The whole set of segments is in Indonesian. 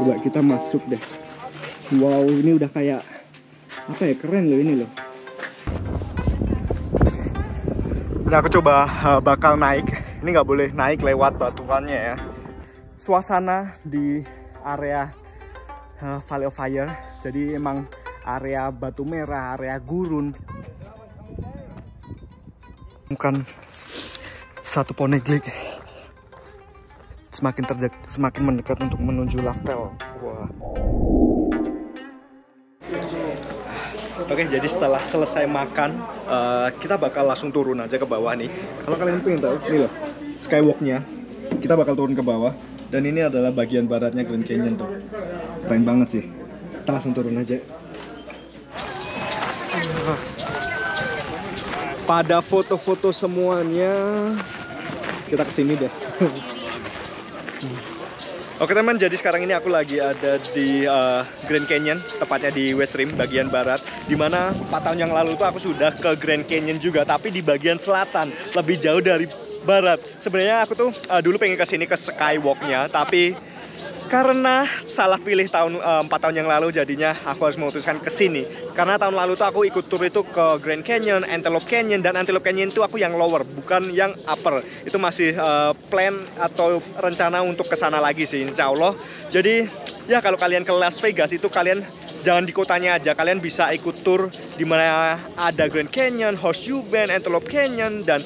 Coba kita masuk deh. Wow, ini udah kayak apa ya, keren loh ini loh. Nah, aku coba bakal naik. Ini nggak boleh naik lewat batuannya ya. Suasana di area Valley of Fire. Jadi emang area batu merah, area gurun. Bukan satu poneglyph. Semakin mendekat untuk menuju Laftel. Wah. Oke, jadi setelah selesai makan, kita bakal langsung turun aja ke bawah nih. Kalau kalian pengen tahu, ini loh skywalknya. Kita bakal turun ke bawah. Dan ini adalah bagian baratnya Grand Canyon tuh. Keren banget sih. Kita langsung turun aja. Pada foto-foto semuanya, kita kesini deh. Oke teman, jadi sekarang ini aku lagi ada di Grand Canyon, tepatnya di West Rim, bagian barat. Dimana 4 tahun yang lalu tuh aku sudah ke Grand Canyon juga, tapi di bagian selatan, lebih jauh dari barat. Sebenarnya aku tuh dulu pengen kesini ke Skywalk-nya, tapi karena salah pilih 4 tahun yang lalu, jadinya aku harus memutuskan ke sini. Karena tahun lalu tuh aku ikut tour itu ke Grand Canyon, Antelope Canyon, dan Antelope Canyon itu aku yang lower, bukan yang upper. Itu masih plan atau rencana untuk ke sana lagi sih, insya Allah. Jadi ya kalau kalian ke Las Vegas itu kalian jangan di kotanya aja, kalian bisa ikut tour di mana ada Grand Canyon, Horseshoe Bend, Antelope Canyon, dan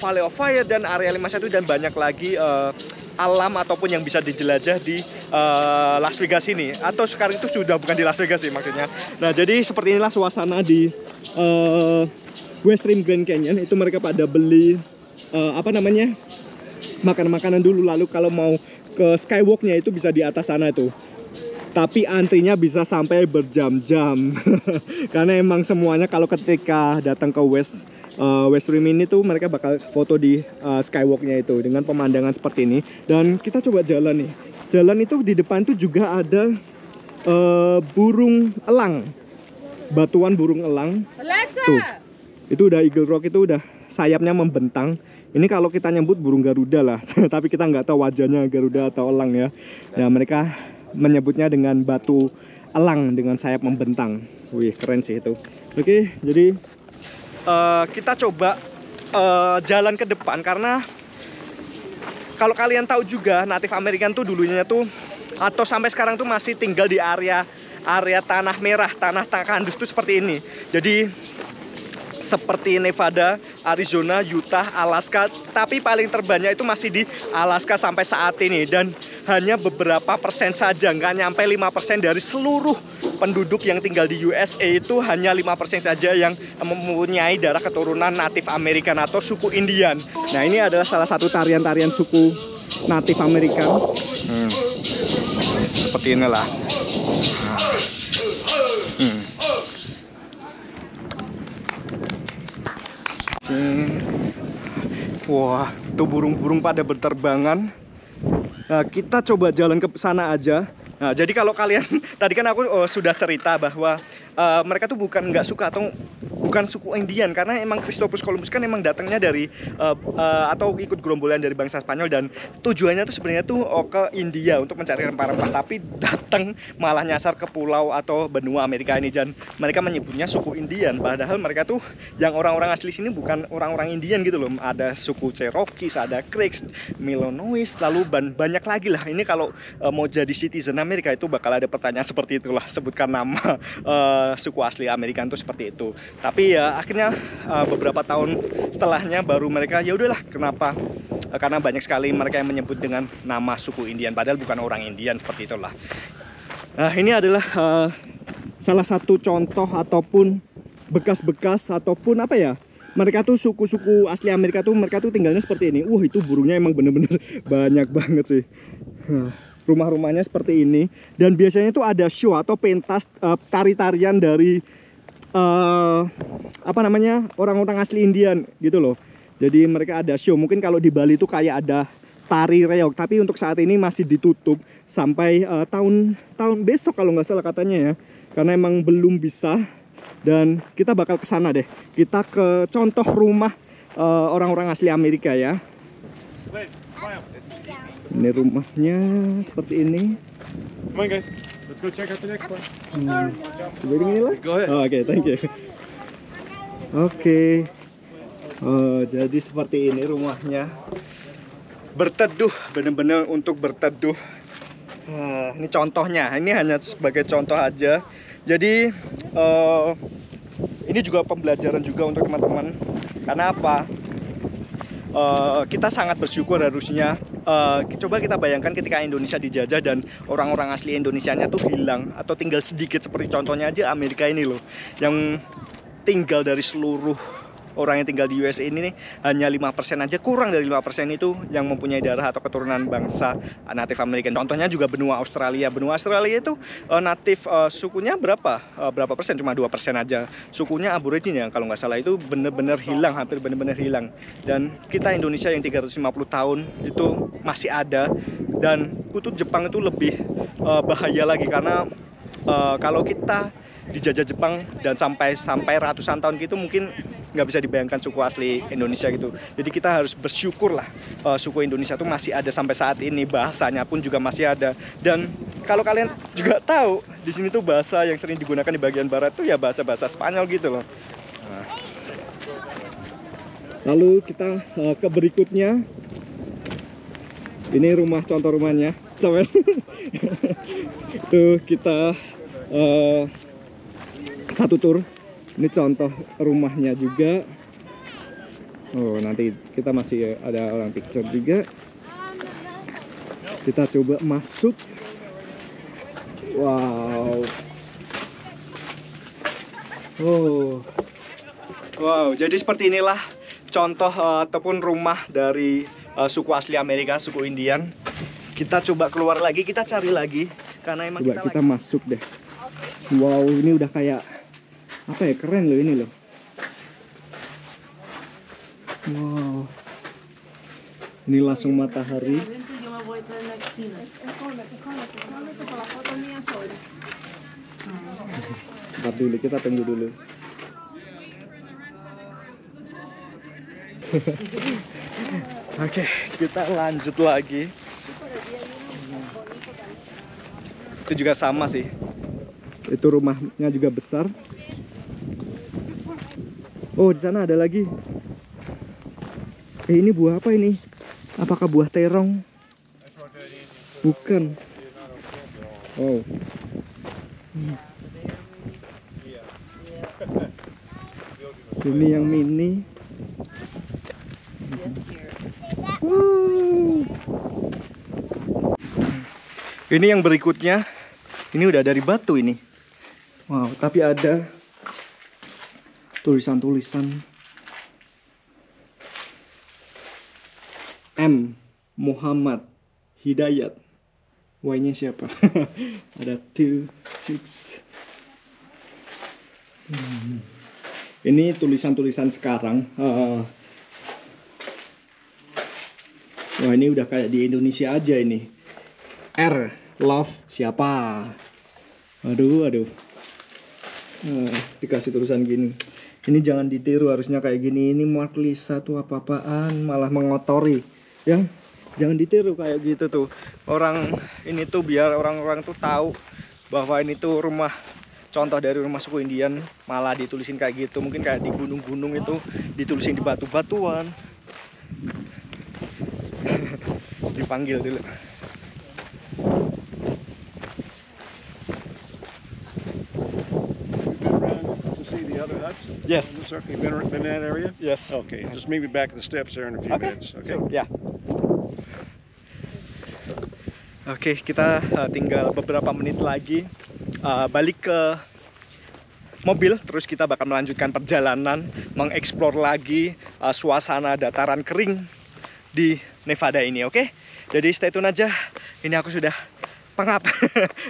Valley of Fire, dan Area 51, dan banyak lagi alam ataupun yang bisa dijelajah di Las Vegas ini. Atau sekarang itu sudah bukan di Las Vegas sih maksudnya. Nah, jadi seperti inilah suasana di West Rim Grand Canyon. Itu mereka pada beli apa namanya, makanan-makanan dulu. Lalu kalau mau ke Skywalk-nya itu bisa di atas sana tuh. Tapi antrinya bisa sampai berjam-jam. Karena emang semuanya kalau ketika datang ke West Rim ini tuh mereka bakal foto di Skywalk-nya itu dengan pemandangan seperti ini. Dan kita coba jalan nih. Jalan itu di depan tuh juga ada burung elang. Batuan burung elang. Tuh. Itu udah Eagle Rock, itu udah sayapnya membentang. Ini kalau kita nyebut burung Garuda lah. Tapi kita nggak tahu wajahnya Garuda atau elang ya. Nah, mereka menyebutnya dengan batu elang dengan sayap membentang. Wih, keren sih itu. Oke, jadi kita coba jalan ke depan, karena kalau kalian tahu juga Native American tuh dulunya tuh atau sampai sekarang tuh masih tinggal di area tanah merah, tanah kandus tuh seperti ini. Jadi seperti Nevada, Arizona, Utah, Alaska, tapi paling terbanyak itu masih di Alaska sampai saat ini, dan hanya beberapa persen saja, nggak nyampe 5% dari seluruh penduduk yang tinggal di USA itu hanya 5% saja yang mempunyai darah keturunan Native American atau suku Indian. Nah, ini adalah salah satu tarian-tarian suku Native American. Seperti inilah. Wah, tuh burung-burung pada berterbangan. Nah, kita coba jalan ke sana aja. Nah, jadi kalau kalian tadi kan aku sudah cerita bahwa mereka tuh bukan nggak suka atau bukan suku Indian, karena emang Christopher Columbus kan emang datangnya dari atau ikut gerombolan dari bangsa Spanyol, dan tujuannya tuh sebenarnya tuh ke India untuk mencari rempah-rempah, tapi datang malah nyasar ke pulau atau benua Amerika ini, dan mereka menyebutnya suku Indian, padahal mereka tuh yang orang-orang asli sini bukan orang-orang Indian gitu loh. Ada suku Cherokee, ada Creeks, Illinois, lalu banyak lagi lah. Ini kalau mau jadi citizen Amerika itu bakal ada pertanyaan seperti itulah, sebutkan nama suku asli Amerika itu seperti itu. Tapi ya akhirnya beberapa tahun setelahnya baru mereka ya udahlah, kenapa? Karena banyak sekali mereka yang menyebut dengan nama suku Indian padahal bukan orang Indian, seperti itulah. Nah, ini adalah salah satu contoh ataupun bekas-bekas ataupun apa ya? Mereka tuh suku-suku asli Amerika tuh mereka tuh tinggalnya seperti ini. Wah, itu burungnya emang bener-bener banyak banget sih. Rumah-rumahnya seperti ini, dan biasanya tuh ada show atau pentas tari-tarian dari apa namanya, orang-orang asli Indian gitu loh. Jadi mereka ada show. Mungkin kalau di Bali tuh kayak ada tari reog, tapi untuk saat ini masih ditutup sampai tahun besok kalau nggak salah katanya ya, karena emang belum bisa. Dan kita bakal ke sana deh. Kita ke contoh rumah orang-orang asli Amerika ya. Ini rumahnya seperti ini. Come on guys, let's go check out the next one. Waiting ini lah. Go ahead. Oh, oke, thank you. Oke. Oh, jadi seperti ini rumahnya. Berteduh, benar-benar untuk berteduh. Ini contohnya. Ini hanya sebagai contoh aja. Jadi ini juga pembelajaran juga untuk teman-teman. Karena apa? Kita sangat bersyukur harusnya. Coba kita bayangkan ketika Indonesia dijajah dan orang-orang asli Indonesianya tuh hilang atau tinggal sedikit, seperti contohnya aja Amerika ini loh, yang tinggal dari seluruh orang yang tinggal di USA ini nih, hanya 5% aja, kurang dari 5% itu yang mempunyai darah atau keturunan bangsa Native American. Contohnya juga benua Australia. Benua Australia itu natif sukunya berapa persen? Cuma 2% aja. Sukunya Aborigin ya, kalau nggak salah, itu bener-bener hilang, hampir bener-bener hilang. Dan kita Indonesia yang 350 tahun itu masih ada. Dan kutub Jepang itu lebih bahaya lagi, karena kalau kita dijajah Jepang dan sampai ratusan tahun gitu, mungkin nggak bisa dibayangkan suku asli Indonesia gitu. Jadi kita harus bersyukur lah, suku Indonesia tuh masih ada sampai saat ini, bahasanya pun juga masih ada. Dan kalau kalian juga tahu, di sini tuh bahasa yang sering digunakan di bagian barat tuh ya bahasa Spanyol gitu loh. Lalu kita ke berikutnya. Ini rumah, contoh rumahnya. Itu kita satu tur. Ini contoh rumahnya juga. Oh, nanti kita masih ada orang picture juga. Kita coba masuk. Wow. Oh. Wow, jadi seperti inilah contoh ataupun rumah dari suku asli Amerika, suku Indian. Kita coba keluar lagi, kita cari lagi, karena emang coba kita masuk deh. Wow, ini udah kayak apa ya, keren loh ini loh. Wow, ini langsung matahari. Bentar dulu, kita tunggu dulu. Oke, kita lanjut lagi. Itu juga sama sih. Itu rumahnya juga besar. Oh, di sana ada lagi. Ini buah apa ini? Apakah buah terong? Bukan. Oh. Ini yang mini. Ini yang berikutnya. Ini udah dari batu ini. Wow, tapi ada tulisan-tulisan M. Muhammad Hidayat. Y-nya siapa? Ada 2, 6. Ini tulisan-tulisan sekarang. Wah, ini udah kayak di Indonesia aja ini. R. Love siapa? Aduh. Dikasih tulisan gini. Ini jangan ditiru, harusnya kayak gini. Ini Mark Lisa tuh apa-apaan, malah mengotori. Ya, jangan ditiru kayak gitu tuh. Orang ini tuh biar orang-orang tuh tahu bahwa ini tuh rumah, contoh dari rumah suku Indian, malah ditulisin kayak gitu. Mungkin kayak di gunung-gunung itu ditulisin di batu-batuan. Dipanggil dulu. Yes. You've been in that area? Yes. Okay, just meet me back at the steps there in a few minutes. Okay. Ya. Oke, kita tinggal beberapa menit lagi balik ke mobil, terus kita bakal melanjutkan perjalanan mengeksplor lagi suasana dataran kering di Nevada ini, oke? Jadi stay tune aja. Ini aku sudah pengap.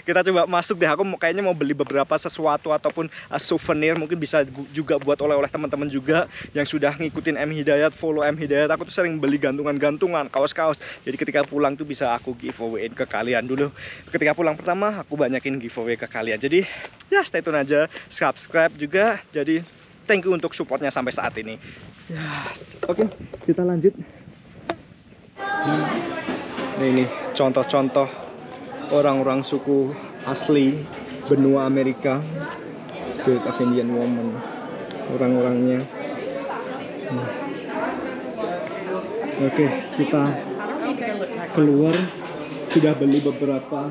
Kita coba masuk deh. Aku kayaknya mau beli beberapa sesuatu ataupun souvenir, mungkin bisa juga buat oleh-oleh teman-teman juga yang sudah ngikutin M Hidayat, follow M Hidayat. Aku tuh sering beli gantungan-gantungan, kaos-kaos. Jadi ketika pulang tuh bisa aku giveaway ke kalian dulu. Ketika pulang pertama aku banyakin giveaway ke kalian. Jadi ya stay tune aja, subscribe juga. Jadi thank you untuk supportnya sampai saat ini. Ya, oke, kita lanjut. Nah, ini contoh-contoh orang-orang suku asli benua Amerika, Spirit of Indian Woman, orang-orangnya. Oke, kita keluar, sudah beli beberapa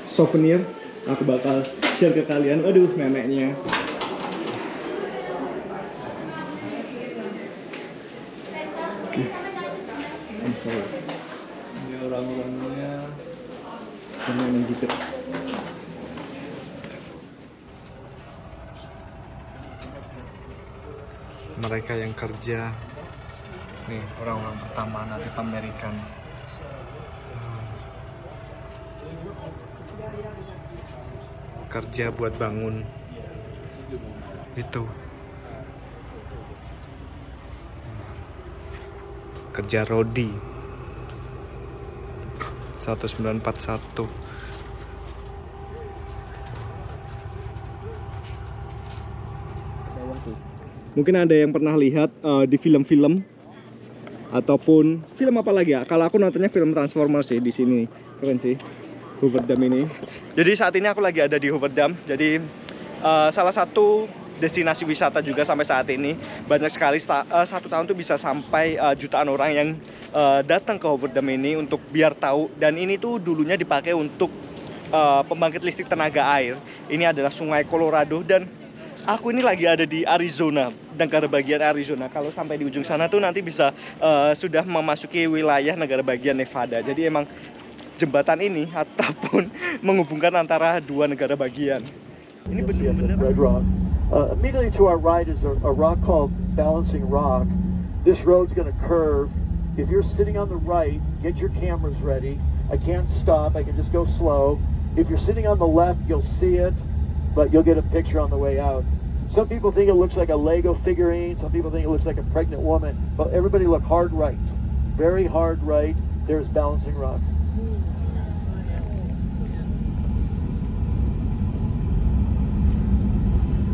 souvenir. Aku bakal share ke kalian. Aduh, neneknya. Ini orang-orangnya ini gitu. Mereka yang kerja nih, orang-orang pertama Native American. Kerja buat bangun itu. Kerja Rodi 1941. Mungkin ada yang pernah lihat di film-film ataupun film apa lagi ya? Kalau aku nontonnya film Transformers sih di sini. Keren sih Hoover Dam ini. Jadi saat ini aku lagi ada di Hoover Dam. Jadi salah satu destinasi wisata juga sampai saat ini. Banyak sekali, satu tahun tuh bisa sampai jutaan orang yang datang ke Hoover Dam ini untuk biar tahu. Dan ini tuh dulunya dipakai untuk pembangkit listrik tenaga air. Ini adalah Sungai Colorado dan aku ini lagi ada di Arizona, negara bagian Arizona. Kalau sampai di ujung sana tuh nanti bisa sudah memasuki wilayah negara bagian Nevada. Jadi emang jembatan ini ataupun menghubungkan antara dua negara bagian. Ini benar-benar Red Rock. Immediately to our right is a rock called Balancing Rock. This road's going to curve. If you're sitting on the right, get your cameras ready. I can't stop. I can just go slow. If you're sitting on the left, you'll see it, but you'll get a picture on the way out. Some people think it looks like a Lego figurine. Some people think it looks like a pregnant woman. But everybody look hard right. Very hard right. There's Balancing Rock.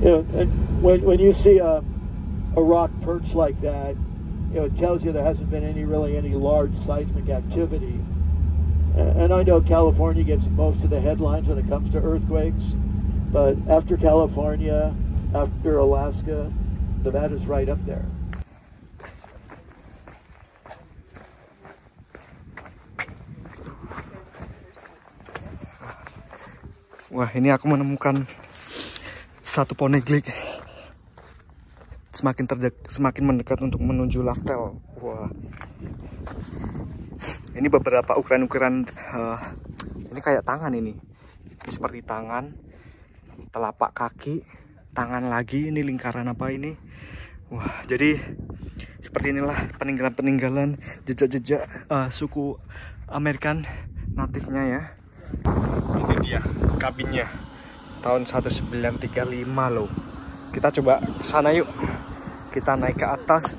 You know, and when you see a rock perch like that, you know, it tells you there hasn't been any large seismic activity. And I know California gets most of the headlines when it comes to earthquakes, but after California, after Alaska, Nevada's right up there. Wah, ini aku menemukan satu poneglyph. Semakin mendekat untuk menuju Laftel. Wah. Ini beberapa ukuran-ukuran, ini kayak tangan ini. Ini seperti tangan, telapak kaki, tangan lagi, ini lingkaran apa ini? Wah, jadi seperti inilah peninggalan-peninggalan jejak-jejak suku American natifnya ya. Ini dia kabinnya. Tahun 1935 loh. Kita coba ke sana yuk. Kita naik ke atas.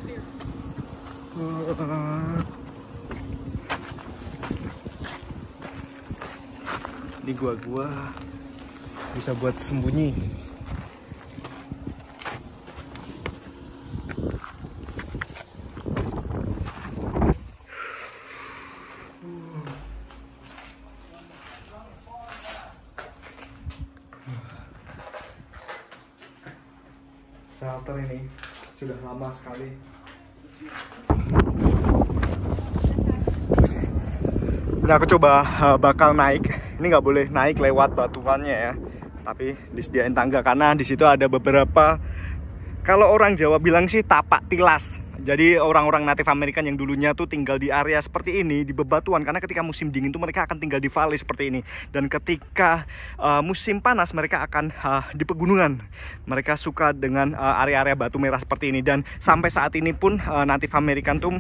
Ini gua bisa buat sembunyi. Shelter ini sudah lama sekali. Ini aku coba bakal naik. Ini nggak boleh naik lewat batuannya ya, tapi disediain tangga karena di situ ada beberapa. Kalau orang Jawa bilang sih tapak tilas. Jadi orang-orang Native American yang dulunya tuh tinggal di area seperti ini, di bebatuan. Karena ketika musim dingin tuh mereka akan tinggal di valley seperti ini. Dan ketika musim panas mereka akan di pegunungan. Mereka suka dengan area-area batu merah seperti ini. Dan sampai saat ini pun Native American tuh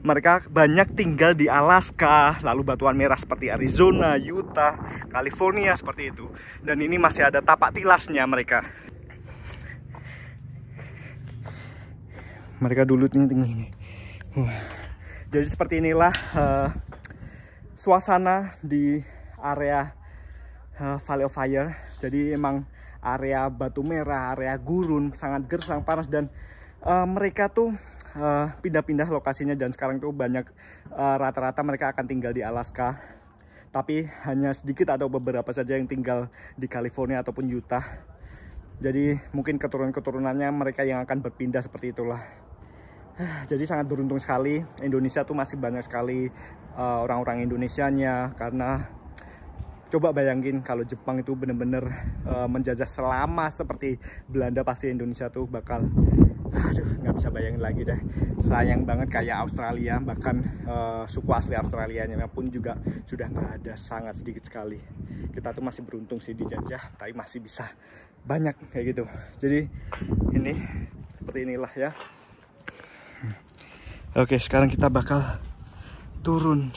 mereka banyak tinggal di Alaska, lalu batuan merah seperti Arizona, Utah, California seperti itu. Dan ini masih ada tapak tilasnya mereka. Mereka dulu tinggal ini. Jadi seperti inilah suasana di area Valley of Fire. Jadi emang area batu merah, area gurun, sangat gersang, panas. Dan mereka tuh pindah-pindah lokasinya, dan sekarang tuh banyak rata-rata mereka akan tinggal di Alaska. Tapi hanya sedikit atau beberapa saja yang tinggal di California ataupun Utah. Jadi mungkin keturunan-keturunannya mereka yang akan berpindah seperti itulah. Jadi sangat beruntung sekali, Indonesia tuh masih banyak sekali orang-orang Indonesianya. Karena coba bayangin kalau Jepang itu bener-bener menjajah selama seperti Belanda, pasti Indonesia tuh bakal, aduh nggak bisa bayangin lagi deh. Sayang banget kayak Australia, bahkan suku asli Australianya pun juga sudah nggak ada, sangat sedikit sekali. Kita tuh masih beruntung sih dijajah, tapi masih bisa banyak kayak gitu. Jadi ini seperti inilah ya. Oke, sekarang kita bakal turun.